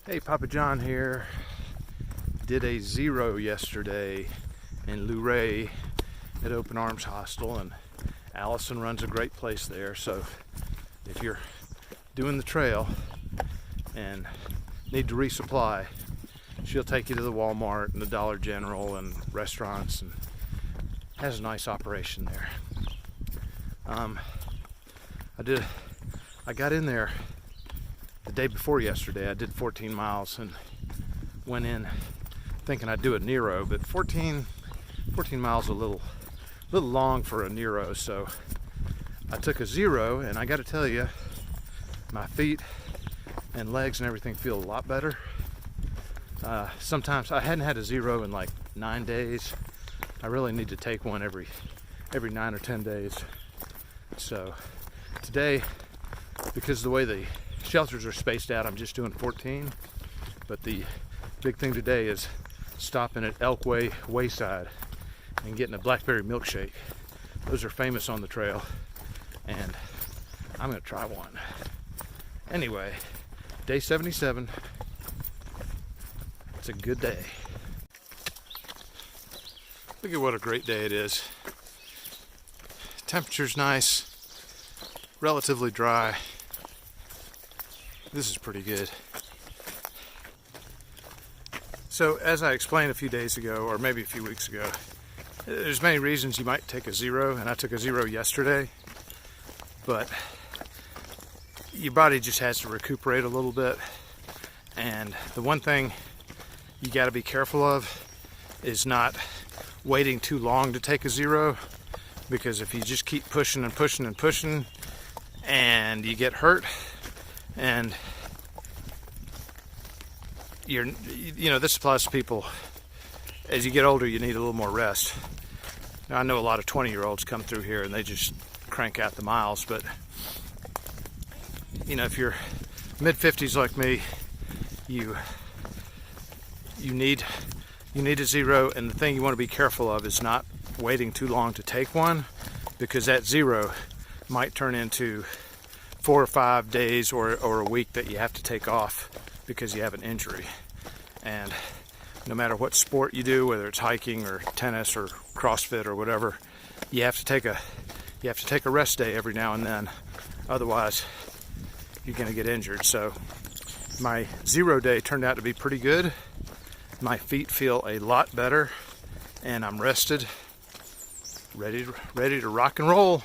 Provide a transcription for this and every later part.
Hey, Papa John here. Did a 0 yesterday in Luray at Open Arms Hostel, and Allison runs a great place there. So if you're doing the trail and need to resupply, she'll take you to the Walmart and the Dollar General and restaurants, and has a nice operation there. I got in there the day before yesterday. I did 14 miles and went in thinking I'd do a Nero, but 14 miles a little long for a Nero, so I took a 0, and I got to tell you, my feet and legs and everything feel a lot better. Sometimes I hadn't had a 0 in like 9 days. I really need to take one every 9 or 10 days. So today, because of the way the shelters are spaced out, I'm just doing 14. But the big thing today is stopping at Elkway Wayside and getting a blackberry milkshake. Those are famous on the trail, and I'm gonna try one. Anyway, day 77. It's a good day. Look at what a great day it is. Temperature's nice, relatively dry. This is pretty good. So, as I explained a few days ago, or maybe a few weeks ago, there's many reasons you might take a 0, and I took a 0 yesterday, but your body just has to recuperate a little bit. And the one thing you got to be careful of is not waiting too long to take a 0, because if you just keep pushing and pushing and pushing and you get hurt, and this applies to people as you get older, you need a little more rest. Now, I know a lot of 20-year-olds come through here and they just crank out the miles, but if you're mid-50s like me, you need a 0, and the thing you want to be careful of is not waiting too long to take one, because that 0 might turn into 4 or 5 days or a week that you have to take off because you have an injury. And no matter what sport you do, whether it's hiking or tennis or CrossFit or whatever, you have to take a rest day every now and then. Otherwise, you're going to get injured. So my 0 day turned out to be pretty good. My feet feel a lot better, and I'm rested, ready to rock and roll.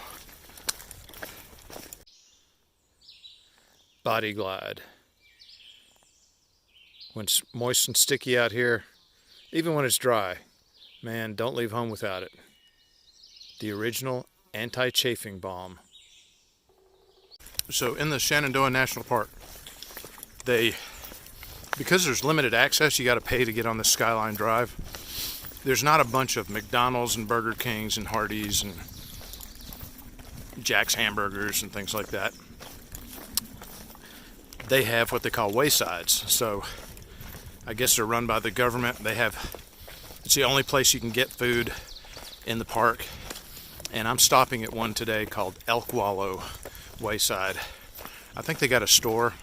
Body Glide. When it's moist and sticky out here, even when it's dry, man, don't leave home without it. The original anti-chafing balm. So in the Shenandoah National Park, because there's limited access, you got to pay to get on the Skyline Drive. There's not a bunch of McDonald's and Burger Kings and Hardee's and Jack's Hamburgers and things like that. They have what they call waysides. So I guess they're run by the government. It's the only place you can get food in the park. And I'm stopping at one today called Elk Wallow Wayside. I think they got a store,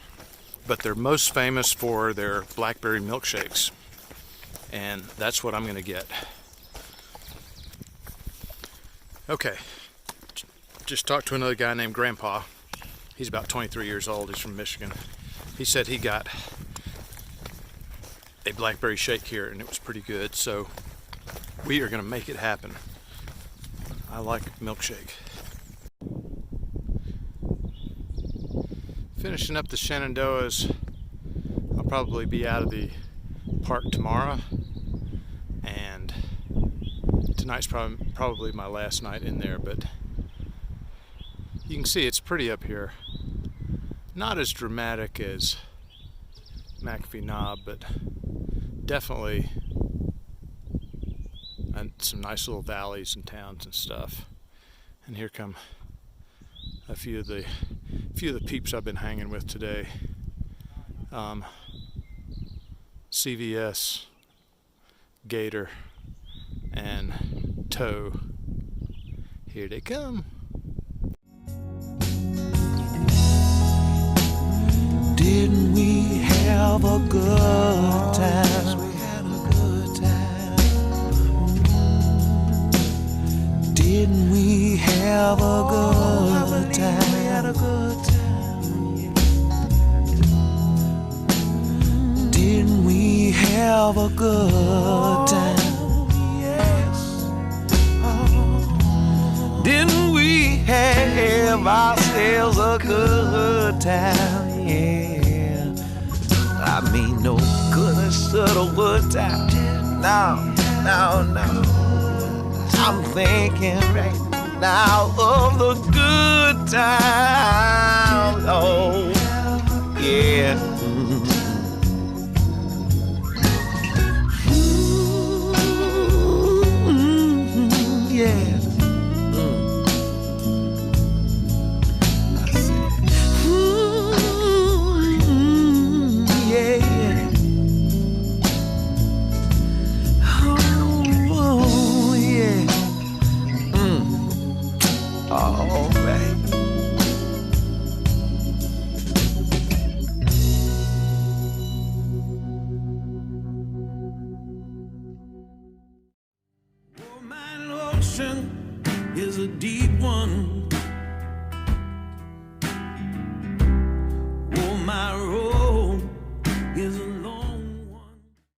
but they're most famous for their blackberry milkshakes. And that's what I'm going to get. Okay. Just talked to another guy named Grandpa. He's about 23 years old. He's from Michigan. He said he got a blackberry shake here, and it was pretty good. So we are going to make it happen. I like milkshake. Finishing up the Shenandoahs. I'll probably be out of the park tomorrow, and tonight's probably my last night in there, but you can see it's pretty up here. Not as dramatic as McAfee Knob, but definitely some nice little valleys and towns and stuff. And here come a few of the peeps I've been hanging with today. CVS, Gator, and Toe. Here they come. Didn't we have have a good time. Didn't we have a good time? Didn't we have a good time? Didn't we have ourselves a good time? Yeah. I mean, no good and subtle good time. No. I'm thinking right now of the good times. Oh, yeah. Yeah. All right. Oh, my ocean is a deep one.